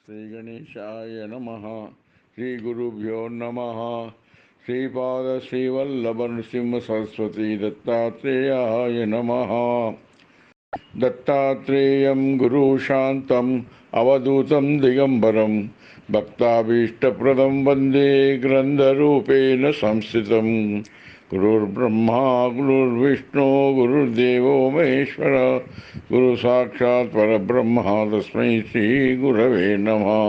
శ్రీగణేశాయ నమః. శ్రీగురుభ్యో నమః. శ్రీపాద శ్రీవల్లభ నృసింహ సరస్వతి దత్తాత్రేయాయ నమః. దత్తాత్రేయం గురుశాంతం అవధూతం దిగంబరం భక్తాభీష్టప్రదం వందే గ్రంథరూపేణ సంస్థితం. గురుర్బ్రహ్మా గురుర్విష్ణు గురుర్దేవో మహేశ్వర గురు సాక్షాత్ పరబ్రహ్మ తస్మై శ్రీ గురవే నమః.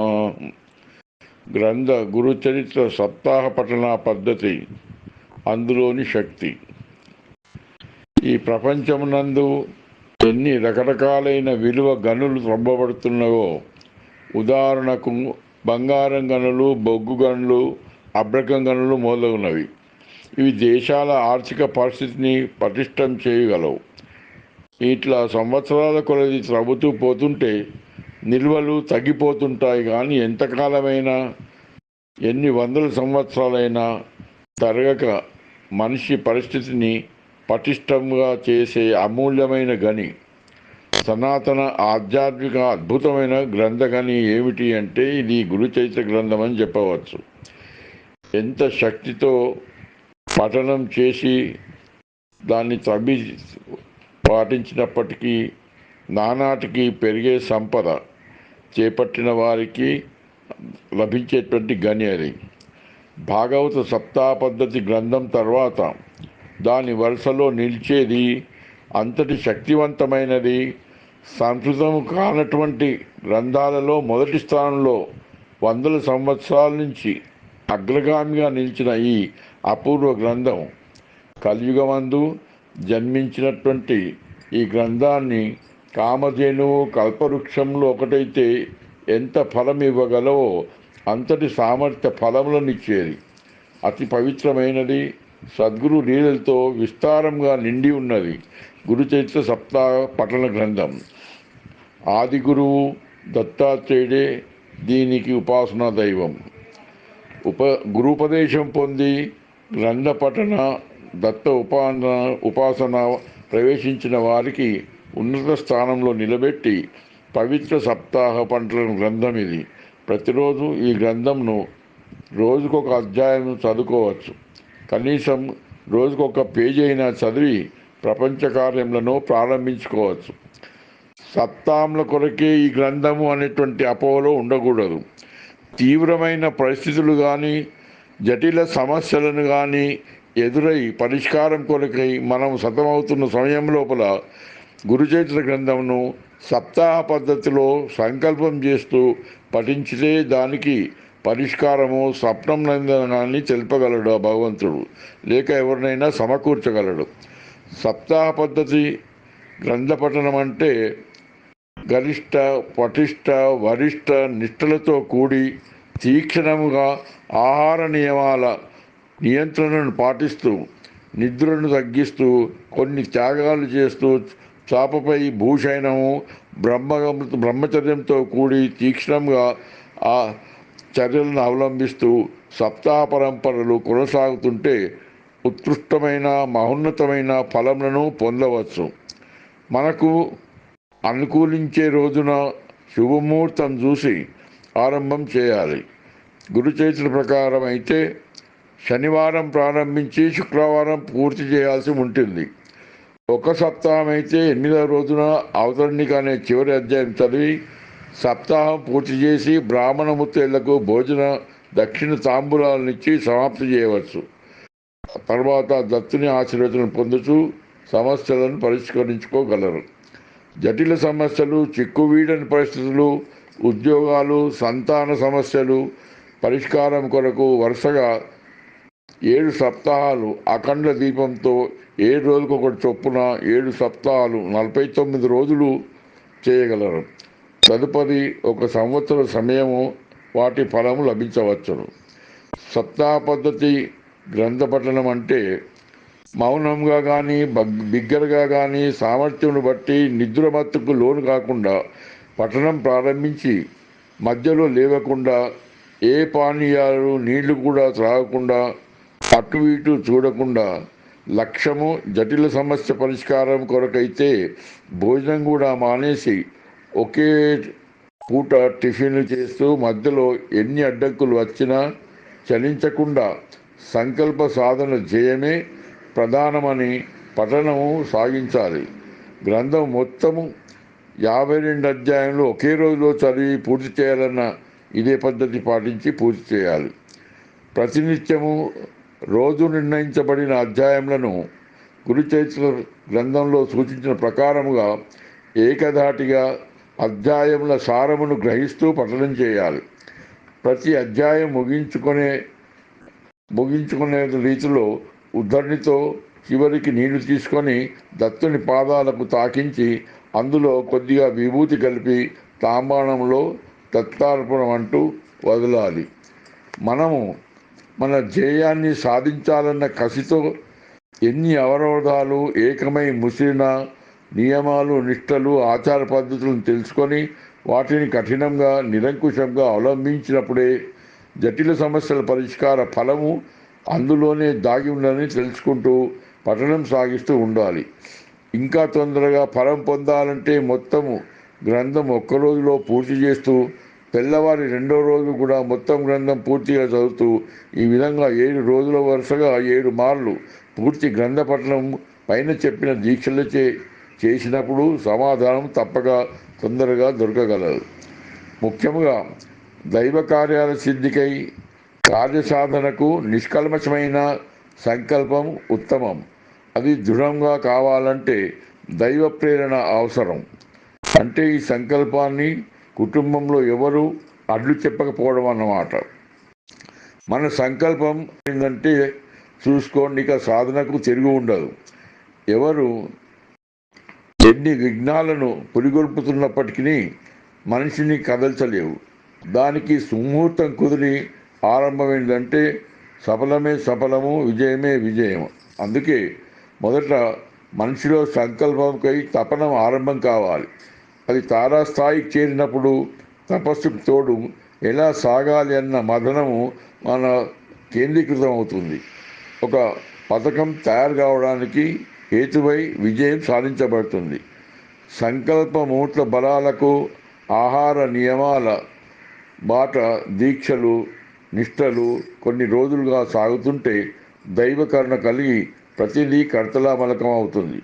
గ్రంథ గురుచరిత్ర సప్తాహ పఠన పద్ధతి, అందులోని శక్తి. ఈ ప్రపంచమునందు ఎన్ని రకరకాలైన విలువ గనులు త్రవ్వబడుతున్నావో, ఉదాహరణకు బంగారం గనులు, బొగ్గు గనులు, అబ్రకం గనులు మొదలగునవి. ఇవి దేశాల ఆర్థిక పరిస్థితిని పటిష్టం చేయగలవు. ఇట్లా సంవత్సరాల కొలది త్రవ్వుతూ పోతుంటే నిల్వలు తగ్గిపోతుంటాయి. కానీ ఎంతకాలమైనా, ఎన్ని వందల సంవత్సరాలైనా తరగక మనిషి పరిస్థితిని పటిష్టంగా చేసే అమూల్యమైన గని, సనాతన ఆధ్యాత్మిక అద్భుతమైన గ్రంథగని ఏమిటి అంటే ఇది గురుచరిత్ర గ్రంథం అని చెప్పవచ్చు. ఎంత శక్తితో పఠనం చేసి దాన్ని త్రవ్వి పాటించినప్పటికీ నానాటికి పెరిగే సంపద చేపట్టిన వారికి లభించేటువంటి గని అది. భాగవత సప్తాహ పద్ధతి గ్రంథం తర్వాత దాని వరుసలో నిలిచేది, అంతటి శక్తివంతమైనది, సంస్కృతం కానటువంటి గ్రంథాలలో మొదటి స్థానంలో వందల సంవత్సరాల నుంచి అగ్రగామిగా నిలిచిన ఈ అపూర్వ గ్రంథం. కలియుగమందు జన్మించినటువంటి ఈ గ్రంథాన్ని కామధేనువు కల్పవృక్షంలో ఒకటైతే ఎంత ఫలం ఇవ్వగలవో అంతటి సామర్థ్య ఫలములనిచ్చేది. అతి పవిత్రమైనది, సద్గురు లీలలతో విస్తారంగా నిండి ఉన్నది గురుచరిత్ర సప్తాహ పఠన గ్రంథం. ఆది గురువు దత్తాత్రేయుడే దీనికి ఉపాసనా దైవం. గురుపదేశం పొంది గ్రంథ పఠన దత్త ఉపాసన ప్రవేశించిన వారికి ఉన్నత స్థానంలో నిలబెట్టి పవిత్ర సప్తాహ పఠన గ్రంథం ఇది. ప్రతిరోజు ఈ గ్రంథంను రోజుకొక అధ్యాయం చదువుకోవచ్చు. కనీసం రోజుకొక పేజీ అయినా చదివి ప్రపంచ కార్యములను ప్రారంభించుకోవచ్చు. సప్తాహముల కొరకే ఈ గ్రంథము అనేటువంటి అపోహలో ఉండకూడదు. తీవ్రమైన పరిస్థితులు కానీ, జటిల సమస్యలను కానీ ఎదురై పరిష్కారం కొరకై మనం సతమవుతున్న సమయం లోపల గురుచరిత్ర గ్రంథంను సప్తాహ పద్ధతిలో సంకల్పం చేస్తూ పఠించితే దానికి పరిష్కారము స్వప్నం నందనాన్ని తెలుపగలడు ఆ భగవంతుడు, లేక ఎవరినైనా సమకూర్చగలడు. సప్తాహ పద్ధతి గ్రంథ పఠనం అంటే గరిష్ట, పటిష్ట, వరిష్ట నిష్ఠలతో కూడి తీక్షణముగా ఆహార నియమాల నియంత్రణను పాటిస్తూ, నిద్రను తగ్గిస్తూ, కొన్ని త్యాగాలు చేస్తూ, చాపపై భూషయనము బ్రహ్మచర్యంతో కూడి తీక్షణంగా ఆ చర్యలను అవలంబిస్తూ సప్తాహ పరంపరలు కొనసాగుతుంటే ఉత్కృష్టమైన మహోన్నతమైన ఫలములను పొందవచ్చు. మనకు అనుకూలించే రోజున శుభముహూర్తం చూసి ఆరంభం చేయాలి. గురుచరిత్ర ప్రకారం అయితే శనివారం ప్రారంభించి శుక్రవారం పూర్తి చేయాల్సి ఉంటుంది. ఒక సప్తాహం అయితే 8వ రోజున అవతరణిక అనే చివరి అధ్యాయం చదివి సప్తాహం పూర్తి చేసి బ్రాహ్మణ ముత్తేళ్లకు భోజన దక్షిణ తాంబూలాలనిచ్చి సమాప్తి చేయవచ్చు. తర్వాత దత్తుని ఆశీర్వచనం పొందుతూ సమస్యలను పరిష్కరించుకోగలరు. జటిల సమస్యలు, చిక్కువీడని పరిస్థితులు, ఉద్యోగాలు, సంతాన సమస్యలు పరిష్కారం కొరకు వరుసగా 7 సప్తాహాలు అఖండ దీపంతో 7 రోజులకొకటి చొప్పున 7 సప్తాహాలు 49 రోజులు చేయగలరు. తదుపరి 1 సంవత్సర సమయము వాటి ఫలము లభించవచ్చును. సప్తాహ పద్ధతి గ్రంథ పఠనం అంటే మౌనంగా కానీ, బిగ్గరగా కానీ, సామర్థ్యం బట్టి నిద్రమత్తుకు లోను కాకుండా పఠనం ప్రారంభించి మధ్యలో లేవకుండా, ఏ పానీయాలు నీళ్లు కూడా త్రాగకుండా, అటు ఇటు చూడకుండా, లక్ష్యము జటిల సమస్య పరిష్కారం కొరకైతే భోజనం కూడా మానేసి ఒకే పూట టిఫిన్లు చేస్తూ మధ్యలో ఎన్ని అడ్డంకులు వచ్చినా చలించకుండా సంకల్ప సాధన చేయమే ప్రధానమని పఠనము సాగించాలి. గ్రంథం మొత్తము 52 అధ్యాయంలో ఒకే రోజులో చదివి పూర్తి చేయాలన్న ఇదే పద్ధతి పాటించి పూర్తి చేయాలి. ప్రతినిత్యము రోజు నిర్ణయించబడిన అధ్యాయములను గురుచరిత్ర గ్రంథంలో సూచించిన ప్రకారముగా ఏకధాటిగా అధ్యాయముల సారమును గ్రహిస్తూ పఠనం చేయాలి. ప్రతి అధ్యాయం ముగించుకునే రీతిలో ఉద్ధరణితో చివరికి నీళ్లు తీసుకొని దత్తుని పాదాలకు తాకించి అందులో కొద్దిగా విభూతి కలిపి తాంబాణంలో దత్తార్పణం అంటూ వదలాలి. మనము మన ధ్యేయాన్ని సాధించాలన్న కసితో ఎన్ని అవరోధాలు ఏకమై ముసిరిన నియమాలు, నిష్టలు, ఆచార పద్ధతులను తెలుసుకొని వాటిని కఠినంగా నిరంకుశంగా అవలంబించినప్పుడే జటిల సమస్యల పరిష్కార ఫలము అందులోనే దాగి ఉందని తెలుసుకుంటూ పఠనం సాగిస్తూ ఉండాలి. ఇంకా తొందరగా ఫలం పొందాలంటే మొత్తము గ్రంథం ఒక్క రోజులో పూర్తి చేస్తూ తెల్లవారి రెండో రోజు కూడా మొత్తం గ్రంథం పూర్తిగా చదువుతూ ఈ విధంగా 7 రోజుల వరుసగా 7 మార్లు పూర్తి గ్రంథ పఠనం పైన చెప్పిన దీక్షలచే చేసినప్పుడు సమాధానం తప్పక తొందరగా దొరకగలదు. ముఖ్యంగా దైవ కార్యాల సిద్ధికై కార్యసాధనకు నిష్కల్మషమైన సంకల్పం ఉత్తమం. అది దృఢంగా కావాలంటే దైవ ప్రేరణ అవసరం. అంటే ఈ సంకల్పాన్ని కుటుంబంలో ఎవరు అడ్డు చెప్పకపోవడం అన్నమాట. మన సంకల్పం ఏంటంటే చూసుకోండి, ఇక సాధనకు తిరుగు ఉండదు. ఎవరు ఎన్ని విఘ్నాలను పురిగొల్పుతున్నప్పటికీ మనిషిని కదల్చలేవు. దానికి సుముహూర్తం కుదిరి ఆరంభమైందంటే సఫలమే సఫలము, విజయమే విజయం. అందుకే మొదట మనిషిలో సంకల్పంకై తపనం ఆరంభం కావాలి. అది తారాస్థాయికి చేరినప్పుడు తపస్సుకు తోడు ఎలా సాగాలి అన్న మదనము మన కేంద్రీకృతం అవుతుంది. ఒక పథకం తయారు కావడానికి హేతువై విజయం సాధించబడుతుంది. సంకల్ప ముహూర్త బలాలకు ఆహార నియమాల బాట దీక్షలు నిష్టలు కొన్ని రోజులుగా సాగుతుంటే దైవకరుణ కలిగి ప్రతిదీ కర్తలామలకం అవుతుంది.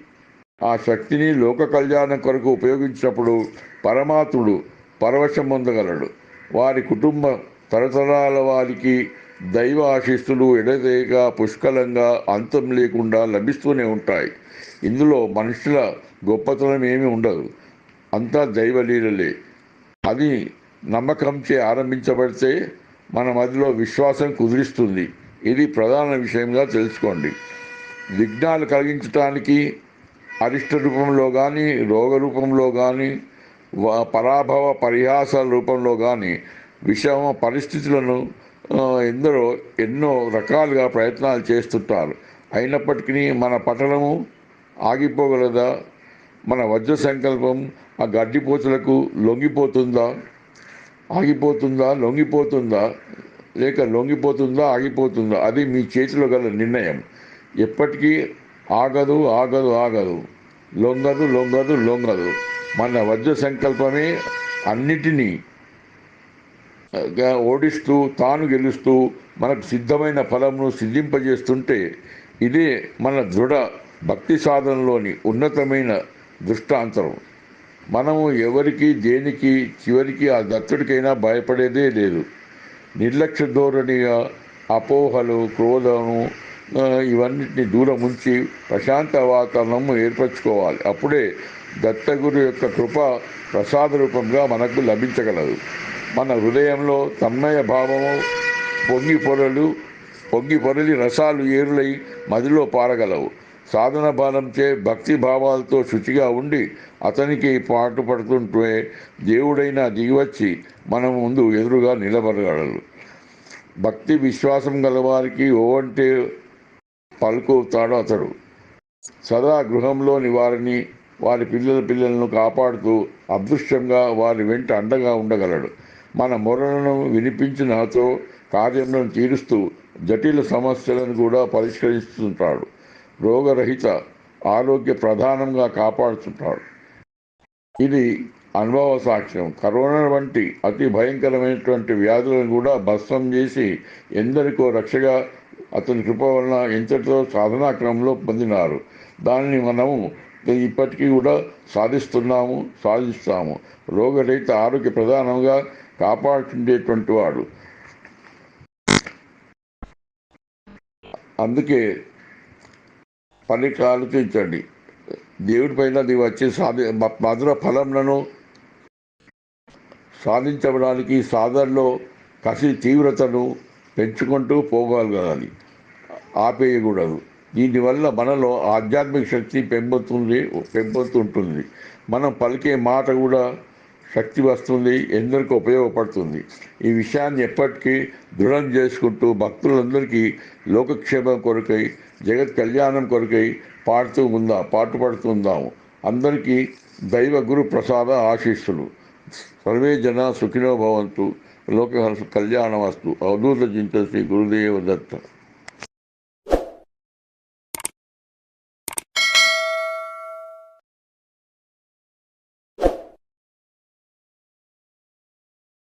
ఆ శక్తిని లోక కళ్యాణం కొరకు ఉపయోగించినప్పుడు పరమాత్ముడు పరవశం పొందగలడు. వారి కుటుంబ తరతరాల వారికి దైవ ఆశీస్సులు ఎడతెగక పుష్కలంగా అంతం లేకుండా లభిస్తూనే ఉంటాయి. ఇందులో మనుషుల గొప్పతనం ఏమీ ఉండదు, అంతా దైవలీలలే. అది నమ్మకంచే ఆరంభించబడితే మన మధ్యలో విశ్వాసం కుదిరిస్తుంది. ఇది ప్రధాన విషయంగా తెలుసుకోండి. విఘ్నాలు కలిగించడానికి అరిష్ట రూపంలో కానీ, రోగ రూపంలో కానీ, పరాభవ పరిహాసాల రూపంలో కానీ, విషమ పరిస్థితులను ఎందరో ఎన్నో రకాలుగా ప్రయత్నాలు చేస్తుంటారు. అయినప్పటికీ మన పఠనము ఆగిపోగలదా? మన వజ్ర సంకల్పం ఆ గడ్డిపోతులకు లొంగిపోతుందా? ఆగిపోతుందా? లొంగిపోతుందా? లేక లొంగిపోతుందా? ఆగిపోతుందా? అది మీ చేతిలో గల నిర్ణయం. ఎప్పటికీ ఆగదు ఆగదు ఆగదు, లొంగదు లొంగదు లొంగదు. మన వజ్ర సంకల్పమే అన్నిటినీ ఓడిస్తూ తాను గెలుస్తూ మనకు సిద్ధమైన ఫలంను సిద్ధింపజేస్తుంటే ఇదే మన దృఢ భక్తి సాధనలోని ఉన్నతమైన దృష్టాంతరం. మనము ఎవరికి దేనికి చివరికి ఆ దత్తుడికైనా భయపడేదే లేదు. నిర్లక్ష్య ధోరణిగా అపోహలు, క్రోధము ఇవన్నిటిని దూరం ఉంచి ప్రశాంత వాతావరణము ఏర్పరచుకోవాలి. అప్పుడే దత్తగురు యొక్క కృప ప్రసాద రూపంగా మనకు లభించగలదు. మన హృదయంలో తన్మయ భావము పొంగి పొరలి రసాలు ఏరులై మదిలో పారగలవు. సాధన బాలంచే భక్తి భావాలతో శుచిగా ఉండి అతనికి పాటుపడుతుంటే దేవుడైనా దిగివచ్చి మన ముందు ఎదురుగా నిలబడగలడు. భక్తి విశ్వాసం గలవారికి ఓవంటే పలుకుతాడు అతడు. సదా గృహంలోని వారిని, వారి పిల్లలను కాపాడుతూ అదృశ్యంగా వారి వెంట అండగా ఉండగలడు. మన మొరలను వినిపించినతో కార్యములను తీరుస్తూ జటిల సమస్యలను కూడా పరిష్కరిస్తుంటాడు. రోగరహిత ఆరోగ్య ప్రధానంగా కాపాడుతుంటాడు. ఇది అనుభవ సాక్ష్యం. కరోనా వంటి అతి భయంకరమైనటువంటి వ్యాధులను కూడా భస్మం చేసి ఎందరికో రక్షగా అతని కృప వలన ఎంతటితో సాధనా క్రమంలో పొందినారు. దానిని మనము ఇప్పటికీ కూడా సాధిస్తున్నాము, సాధిస్తాము. రోగరహిత ఆరోగ్య ప్రధానంగా కాపాడుతుండేటువంటి వాడు. అందుకే పనికి ఆలోచించండి. దేవుడి పైన నీవు వచ్చే మధుర ఫలంలను సాధించడానికి సాధనలో కసి తీవ్రతను పెంచుకుంటూ పోగలగాలి, ఆపేయకూడదు. దీనివల్ల మనలో ఆధ్యాత్మిక శక్తి పెంపొందుతుంటుంది. మనం పలికే మాట కూడా శక్తి వస్తుంది, ఎందరికీ ఉపయోగపడుతుంది. ఈ విషయాన్ని ఎప్పటికీ దృఢం చేసుకుంటూ భక్తులందరికీ లోకక్షేమం కొరకై, జగత్ కళ్యాణం కొరకై పాటుపడుతుందాము. అందరికీ దైవ గురు ప్రసాద ఆశీస్సులు. సర్వే జన సుఖినో భవంతు. లోక కళ్యాణమస్తు. అవధూత చింత శ్రీ గురుదేవ దత్త.